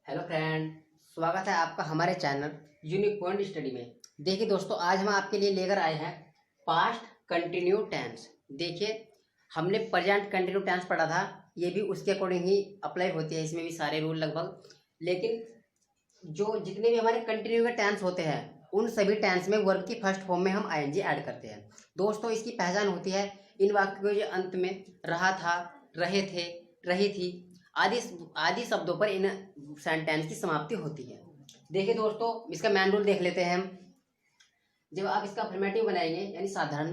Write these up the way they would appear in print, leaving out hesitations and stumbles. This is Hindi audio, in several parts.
हेलो फ्रेंड, स्वागत है आपका हमारे चैनल यूनिक पॉइंट स्टडी में। देखिए दोस्तों, आज हम आपके लिए लेकर आए हैं पास्ट कंटिन्यू टेंस। देखिए, हमने प्रेजेंट कंटिन्यू टेंस पढ़ा था, ये भी उसके अकॉर्डिंग ही अप्लाई होती है, इसमें भी सारे रूल लगभग। लेकिन जो जितने भी हमारे कंटिन्यू के टेंस होते हैं, उन सभी टेंस में वर्ब की फर्स्ट फॉर्म में हम आईएनजी ऐड करते हैं। दोस्तों, इसकी पहचान होती है इन वाक्यों के अंत में रहा था, रहे थे, रही थी आदि आदि शब्दों पर इन सेंटेंस की समाप्ति होती है। देखिए दोस्तों, इसका मेन रूल देख लेते हैं हम। जब आप इसका अफर्मेटिव बनाएंगे, यानी साधारण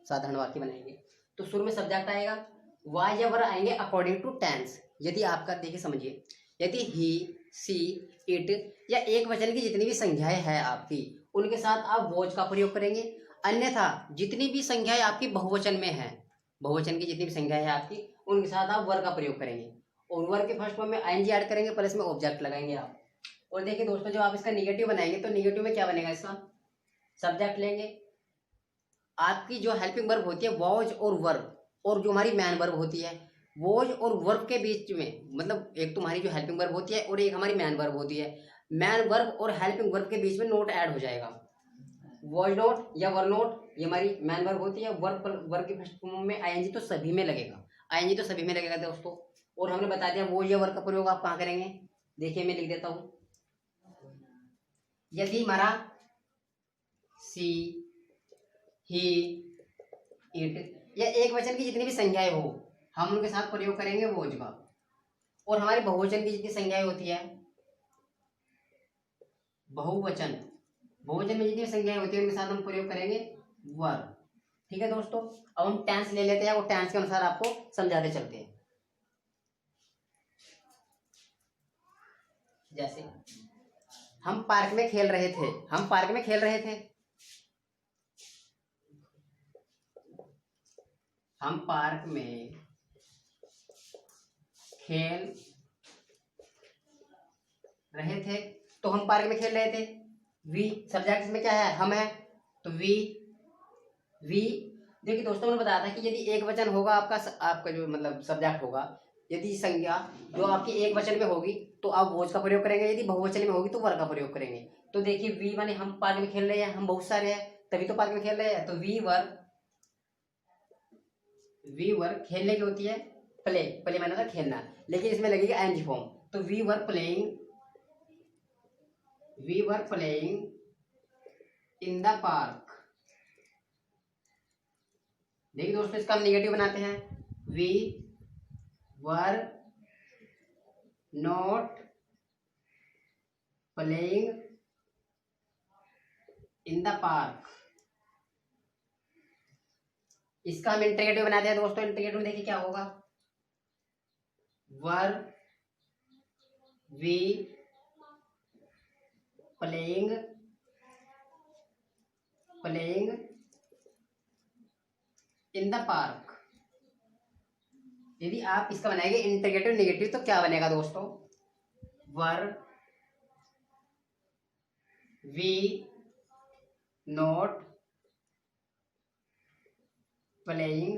साधारण वाक्य बनाएंगे, तो शुरू में सब्जेक्ट आएगा, वाई या वर आएंगे अकॉर्डिंग टू टेंस। यदि आपका, देखिए समझिए, यदि ही, सी, इट या एक वचन की जितनी भी संख्याएं हैं आपकी, उनके साथ आप वॉज का प्रयोग करेंगे। अन्यथा जितनी भी संख्याएं आपकी बहुवचन में है, बहुवचन की जितनी भी संख्याएं हैं आपकी, उनके साथ आप वर का प्रयोग करेंगे। और वर के फर्स्ट फॉर्म में आईएनजी ऐड करेंगे, प्लस में ऑब्जेक्ट लगाएंगे आप। और देखिए दोस्तों, जब आप इसका निगेटिव बनाएंगे, तो निगेटिव में क्या बनेगा, इसका सब्जेक्ट लेंगे, आपकी जो हेल्पिंग वर्ब होती है वॉज और वर्ब, और जो हमारी मैन वर्ब होती है, वॉज और वर्ब के बीच में, मतलब एक तुम्हारी जो हेल्पिंग वर्ब होती है और एक हमारी मैन वर्ब होती है, मैन वर्ब और हेल्पिंग वर्ब के बीच में नोट ऐड हो जाएगा। वॉज नोट या वर नोट, ये हमारी मैन वर्ब होती है। वर्ब वर्ब की फर्स्ट फॉर्म में आईएनजी तो सभी में लगेगा, आईएनजी तो सभी में लगेगा दोस्तों। और हमने बता दिया वो या वर्ब का प्रयोग आप कहाँ करेंगे। देखिए, मैं लिख देता हूं, यदि हमारा सी, ही, इट या एक वचन की जितनी भी संख्याएं हो, हम उनके साथ प्रयोग करेंगे वोज का। और हमारे बहुवचन की जितनी संख्याएं होती है, बहुवचन बहुवचन में जितनी संख्याएं होती है, उनके साथ हम प्रयोग करेंगे वर। ठीक है दोस्तों, अब हम टेंस ले लेते हैं, वो टेंस के अनुसार आपको समझाते चलते हैं। जैसे हम पार्क में खेल रहे थे, हम पार्क में खेल रहे थे, हम पार्क में खेल रहे थे, तो हम पार्क में खेल रहे थे, वी सब्जेक्ट में क्या है, हम है, तो वी वी। देखिए दोस्तों, मैंने बताया था कि यदि एक वचन होगा आपका, आपका जो मतलब सब्जेक्ट होगा, यदि संज्ञा जो आपकी एक वचन में होगी तो आप वोज का प्रयोग करेंगे, यदि बहुवचन में होगी तो वर का प्रयोग करेंगे। तो देखिए, वी माने हम पार्क में खेल रहे हैं, हम बहुत सारे हैं तभी तो पार्क में खेल रहे हैं, तो वी वर खेलने की होती है, प्ले, प्ले माने था खेलना, लेकिन इसमें लगेगी आईएनजी फॉर्म, तो we were playing in the park. देखिए दोस्तों, इसका हम निगेटिव बनाते हैं, we were not playing in the park. इसका हम इंटीग्रेटिव बनाते हैं दोस्तों। इंटीग्रेटिव में देखिए क्या होगा, were we playing playing in the park. यदि आप इसका बनाएंगे इंटीग्रेटिव नेगेटिव, तो क्या बनेगा दोस्तों, were we not playing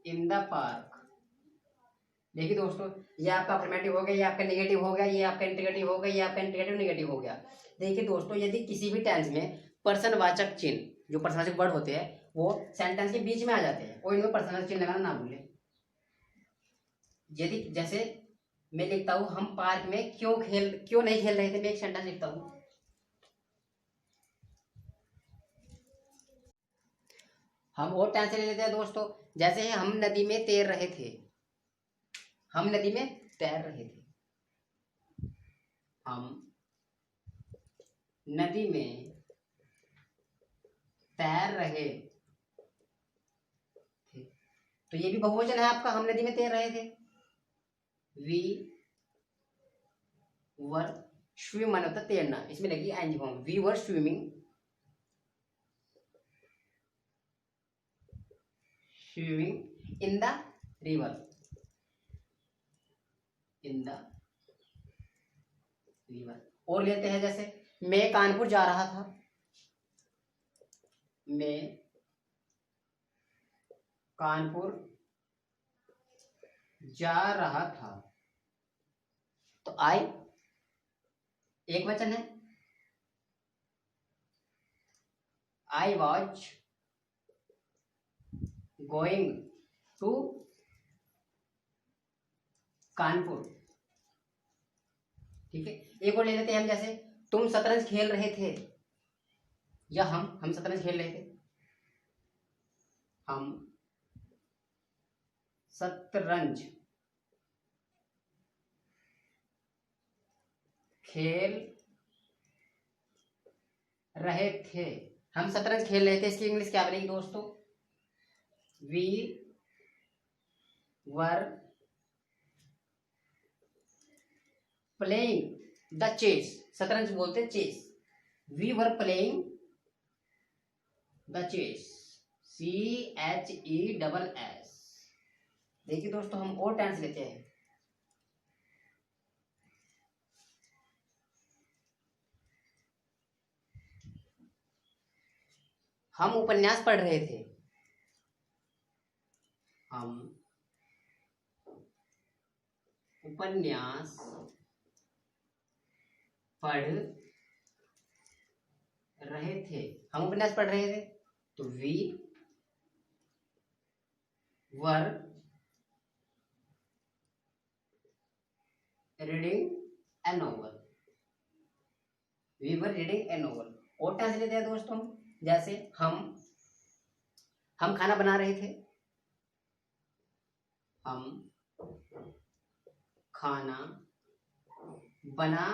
in the park. देखिए दोस्तों, ये आपका अफर्मेटिव हो गया, ये आपका नेगेटिव हो गया, ये आपका इंटीग्रेटिव हो गया, ये आपका इंटीग्रेटिव नेगेटिव हो गया। देखिए दोस्तों, यदि किसी भी टेंस में पर्सनवाचक चिन्ह, जो पर्सनवाचक वर्ड होते हैं, वो सेंटेंस के बीच में आ जाते हैं, और इनमें पर्सनवाचक चिन्ह लगाना ना भूलें। यदि जैसे मैं लिखता हूं, हम पार्क में क्यों नहीं खेल रहे थे, मैं एक सेंटेंस लिखता हूं, हम और टेंस ले लेते हैं दोस्तों। जैसे हम नदी में तैर रहे थे, हम नदी में तैर रहे थे, हम नदी में तैर रहे थे, तो ये भी बहुवचन है आपका, हम नदी में तैर रहे थे। वी वर स्विम माने होता तैरना, इसमें लगी ING form, we were swimming in the river, in the river. और लेते हैं, जैसे मैं कानपुर जा रहा था, मैं कानपुर जा रहा था, तो आई एक वचन है, I was going to Kanpur. ठीक है, एक और ले लेते हैं हम, जैसे तुम शतरंज खेल रहे थे, या हम शतरंज खेल रहे थे, हम शतरंज खेल रहे थे। हम शतरंज खेल रहे थे, इसकी इंग्लिश क्या बनेगी दोस्तों? We were playing the chess. शतरंज बोलते हैं chess. We were playing the chess, CHESS। देखिए दोस्तों, हम और टेंस लेते हैं। हम उपन्यास पढ़ रहे थे, हम उपन्यास पढ़ रहे थे। हम उपन्यास पढ़ रहे थे, तो we were reading a novel, we were reading a novel. और टेंस लेते हैं दोस्तों, जैसे हम खाना बना रहे थे, हम खाना बना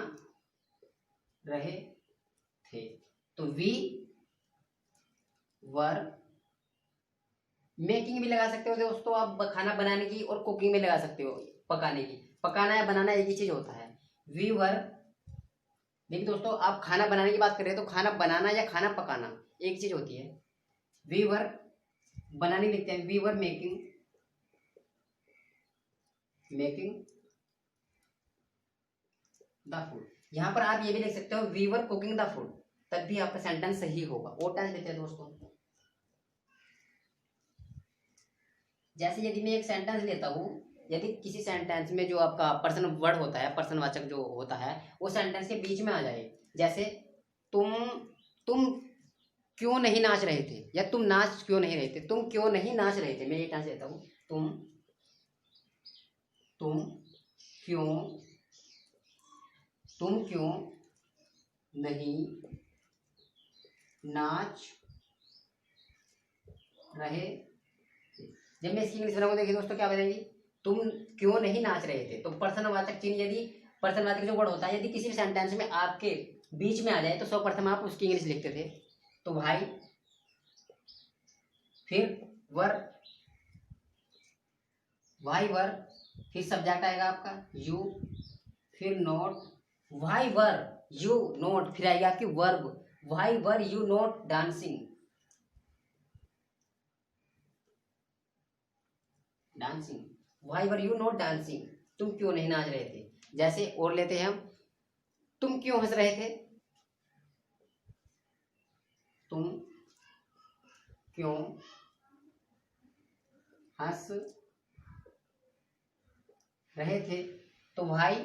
रहे थे, तो वी वर मेकिंग भी लगा सकते हो दोस्तों आप, खाना बनाने की, और कुकिंग में लगा सकते हो पकाने की। पकाना या बनाना एक ही चीज होता है। वी वर, देखिए दोस्तों, आप खाना बनाने की बात कर रहे हो तो खाना बनाना या खाना पकाना एक चीज होती है। वी वर बनाने लिखते हैं, we were making the food. यहाँ पर आप ये भी लिख सकते हो, we were cooking the food, तब भी आपका सेंटेंस सही होगा। और टेंस लेते हैं दोस्तों, जैसे यदि मैं एक सेंटेंस लेता हूँ, यदि किसी सेंटेंस में जो आपका पर्सन वर्ड होता है, पर्सनवाचक जो होता है, वो सेंटेंस के बीच में आ जाए, जैसे तुम क्यों नहीं नाच रहे थे, या तुम नाच क्यों नहीं रहे थे, तुम क्यों नहीं नाच रहे थे। मैं ये टेंस लेता हूँ, तुम क्यों नहीं नाच रहे। जब मैं इसकी इंग्लिश बनाऊंगा, देखिए दोस्तों क्या बनेगी, तुम क्यों नहीं नाच रहे थे। तो पर्सनवाचक चिन्ह, यदि पर्सनवाचक जो वर्ड होता है, यदि किसी भी सेंटेंस में आपके बीच में आ जाए, तो सर्वप्रथम आप उसकी इंग्लिश लिखते थे। तो भाई, फिर वर, फिर सब्जेक्ट आएगा आपका यू, फिर not, why were you not, फिर आएगा आपकी verb, why were you not dancing, why were you not dancing, तुम क्यों नहीं नाच रहे थे। जैसे और लेते हैं हम, तुम क्यों हंस रहे थे, तुम क्यों हंस रहे थे, तो वाई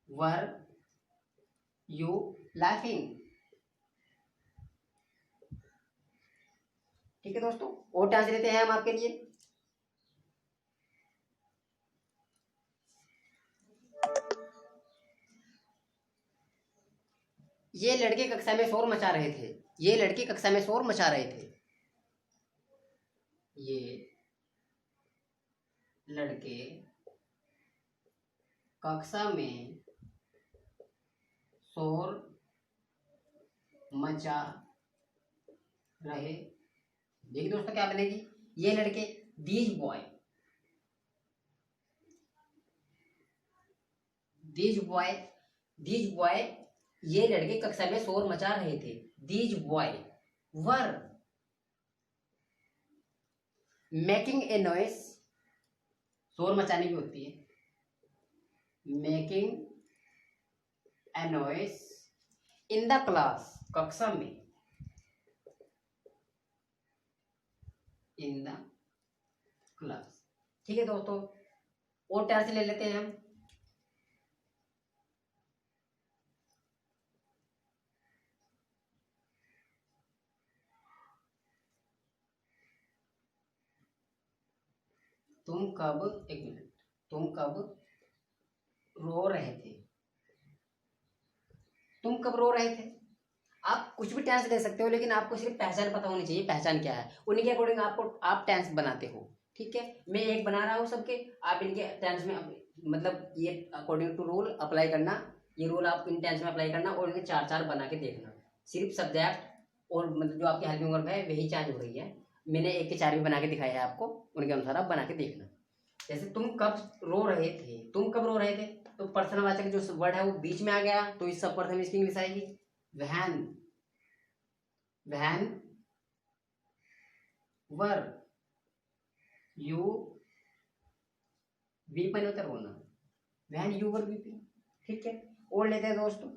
वर यू लाफिंग। ठीक है दोस्तों, और टेंस लेते हैं हम आपके लिए। ये लड़के कक्षा में शोर मचा रहे थे, ये लड़के कक्षा में शोर मचा रहे थे, ये लड़के कक्षा में शोर मचा रहे। देखिए दोस्तों क्या बनेगी, ये लड़के, दीज बॉय ये लड़के कक्षा में शोर मचा रहे थे। These boy were making a noise, शोर मचाने की होती है, making a noise in the class, कक्षा में, इन द क्लास। ठीक है दोस्तों, और टेंस ले लेते हैं हम। एक मिनट, तुम कब रो रहे थे? तुम कब रो रहे थे? आप कुछ भी टेंस ले सकते हो, लेकिन आपको सिर्फ पहचान पता होनी चाहिए, पहचान क्या है, उन्हीं के अकॉर्डिंग आपको आप टेंस बनाते हो। ठीक है, मैं एक बना रहा हूँ सबके, आप इनके टेंस में मतलब ये अकॉर्डिंग टू रूल अप्लाई करना, ये रूल आप इन टेंस में अप्लाई करना और इनके चार चार बना के देखना। सिर्फ सब्जेक्ट और मतलब जो आपकी हेल्पिंग वर्ब है वही चेंज हो रही है। मैंने एक के चार भी बना के दिखाया है आपको, उनके अनुसार आप बना के देखना। जैसे तुम कब रो रहे थे, तुम कब रो रहे थे, तो पर्सनवाचक जो वर्ड है वो बीच में आ गया, तो इस सब पर्सन में इसकी इंग्लिश आएगी when. When were you weapon होता है रोना, व्हेन यू वर वीपिंग। ठीक है, और लेते हैं दोस्तों,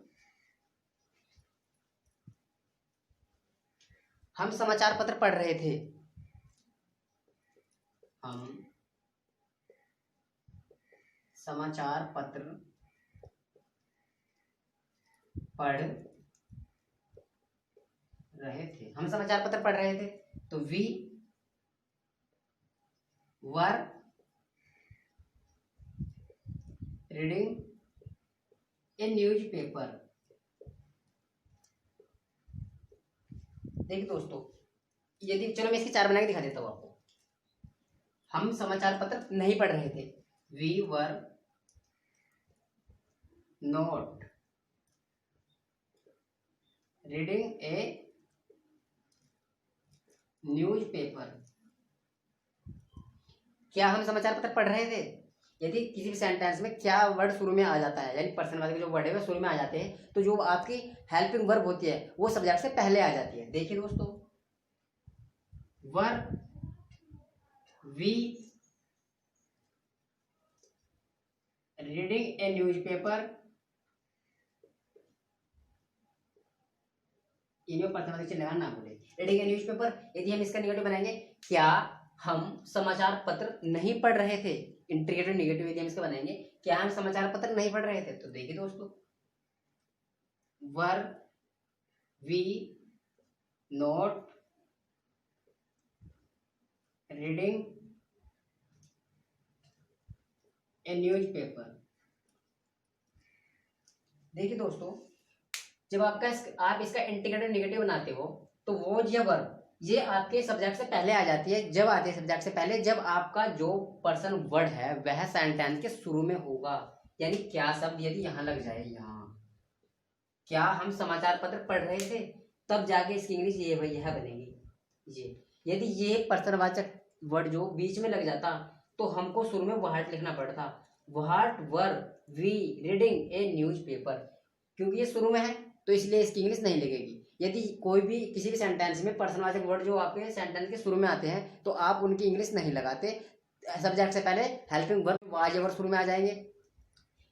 हम समाचार पत्र पढ़ रहे थे। हम समाचार पत्र पढ़ रहे थे, हम समाचार पत्र पढ़ रहे थे, तो we were reading a newspaper. देखिए दोस्तों, यदि चलो मैं इसकी चार बना के दिखा देता हूं आपको। हम समाचार पत्र नहीं पढ़ रहे थे, we were not reading a newspaper. क्या हम समाचार पत्र पढ़ रहे थे? यदि किसी भी सेंटेंस में क्या वर्ड शुरू में आ जाता है, यानी पर्सन वाले के जो वर्ड है वो शुरू में आ जाते हैं, तो जो आपकी हेल्पिंग वर्ब होती है वो सब्जेक्ट से पहले आ जाती है। देखिए दोस्तों, were we reading a newspaper, इन्हें पर्सन से लगाना ना बोले, रीडिंग ए न्यूज़पेपर। यदि हम इसका निगेटिव बनाएंगे, क्या हम समाचार पत्र नहीं पढ़ रहे थे, इंटीग्रेटेड निगेटिव यदि हम इसका बनाएंगे, क्या हम समाचार पत्र नहीं पढ़ रहे थे, तो देखिए दोस्तों, were we not reading a newspaper. देखिए दोस्तों, जब आप इसका इंटीग्रेटेड निगेटिव बनाते हो, तो वो या वर्ब ये आपके सब्जेक्ट से पहले आ जाती है। जब आती है सब्जेक्ट से पहले, जब आपका जो पर्सन वर्ड है वह सेंटेंस के शुरू में होगा। यानी क्या शब्द यदि यहाँ लग जाए, यहाँ क्या हम समाचार पत्र पढ़ रहे थे, तब जाके इसकी इंग्लिश ये यह बनेगी ये। यदि ये पर्सनवाचक वर्ड जो बीच में लग जाता, तो हमको शुरू में व्हाट लिखना पड़ता, what were we reading a newspaper. क्योंकि ये शुरू में है तो इसलिए इसकी इंग्लिश नहीं लगेगी। यदि कोई भी किसी भी सेंटेंस में पर्सनवाचक वर्ड जो आपके सेंटेंस के शुरू में आते हैं, तो आप उनकी इंग्लिश नहीं लगाते, सब्जेक्ट से पहले हेल्पिंग वर्ब वाज वर्ड शुरू में आ जाएंगे।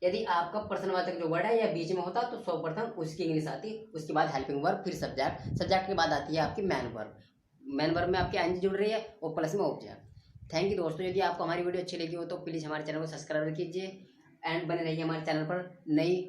यदि आपका पर्सनवाचक जो वर्ड है या बीच में होता, तो सर्वप्रथम उसकी इंग्लिश आती, उसके बाद हेल्पिंग वर्ब, फिर सब्जेक्ट, सब्जेक्ट के बाद आती है आपकी मैन वर्ब। मैन वर्ब में आपकी आईएनजी जुड़ रही है और प्लस में ऑब्जेक्ट। थैंक यू दोस्तों, यदि आपको हमारी वीडियो अच्छी लगी हो तो प्लीज़ हमारे चैनल को सब्सक्राइब कीजिए एंड बने रहिए हमारे चैनल पर नई